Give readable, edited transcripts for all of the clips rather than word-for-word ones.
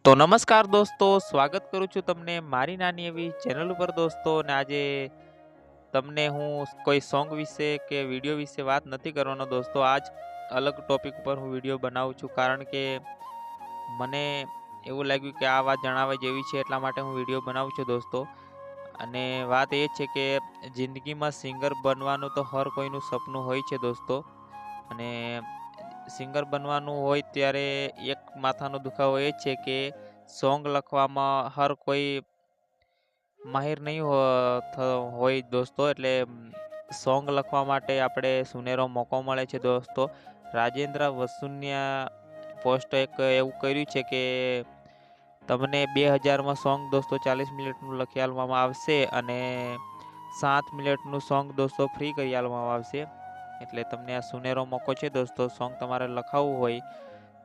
તો નમસ્કાર દોસ્તો, સ્વાગત કરું છું તમને મારી નાની એવી ચેનલ ઉપર દોસ્તો. ને આજે તમને હું કોઈ સોંગ વિશે કે વિડીયો વિશે વાત નથી કરવાનો દોસ્તો. આજ અલગ ટોપિક પર હું વિડીયો બનાવું છું, કારણ કે મને એવું લાગ્યું કે આ વાત જણાવવા જેવી છે, એટલા માટે હું વિડીયો બનાવું છું દોસ્તો. અને વાત એ છે કે જિંદગીમાં સિંગર બનવાનું તો હર કોઈનું સપનું હોય છે દોસ્તો. અને સિંગર બનવાનું હોય ત્યારે એક માથાનો દુખાવો એ છે કે સોંગ લખવામાં હર કોઈ માહિર નહીં હોય દોસ્તો. એટલે સોંગ લખવા માટે આપણે સુનેરો મોકો મળે છે દોસ્તો. રાજેન્દ્ર વસુનિયા પોસ્ટ એક એવું કર્યું છે કે તમને 2000માં સોંગ દોસ્તો 40 મિનિટનું લખી આપવામાં આવશે, અને 7 મિનિટનું સોંગ દોસ્તો ફ્રી કરી આપવામાં આવશે. એટલે તમને આ સુનેરો મોકો છે દોસ્તો. સોંગ તમારે લખાવવું હોય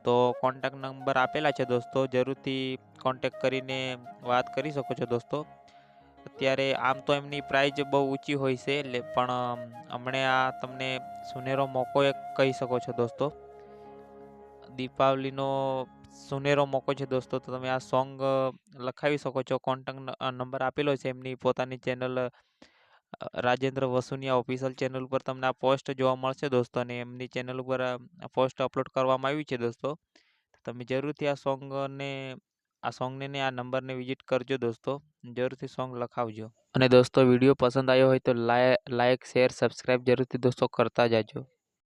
તો કોન્ટેક્ટ નંબર આપેલા છે દોસ્તો, જરૂરથી કોન્ટેક્ટ કરીને વાત કરી શકો છો દોસ્તો. અત્યારે આમ તો એમની પ્રાઇઝ બહુ ઊંચી હોય છે, એટલે પણ હમણે આ તમને સુનેરો મોકો એક કહી શકો છો દોસ્તો. દીપાવલીનો સુનેરો મોકો છે દોસ્તો. તો તમે આ સોંગ લખાવી શકો છો. કોન્ટેક્ટ નંબર આપેલો છે એમની પોતાની ચેનલ રાજેન્દ્ર વસુનિયા ઓફિશિયલ ચેનલ ઉપર તમને આ પોસ્ટ જોવા મળશે દોસ્તો. અને એમની ચેનલ ઉપર આ પોસ્ટ અપલોડ કરવામાં આવી છે દોસ્તો. તમે જરૂરથી આ સોંગને ને આ નંબરને વિઝિટ કરજો દોસ્તો. જરૂરથી સોંગ લખાવજો. અને દોસ્તો વિડીયો પસંદ આવ્યો હોય તો લાઈક, શેર, સબસ્ક્રાઈબ જરૂરથી દોસ્તો કરતા જાજો.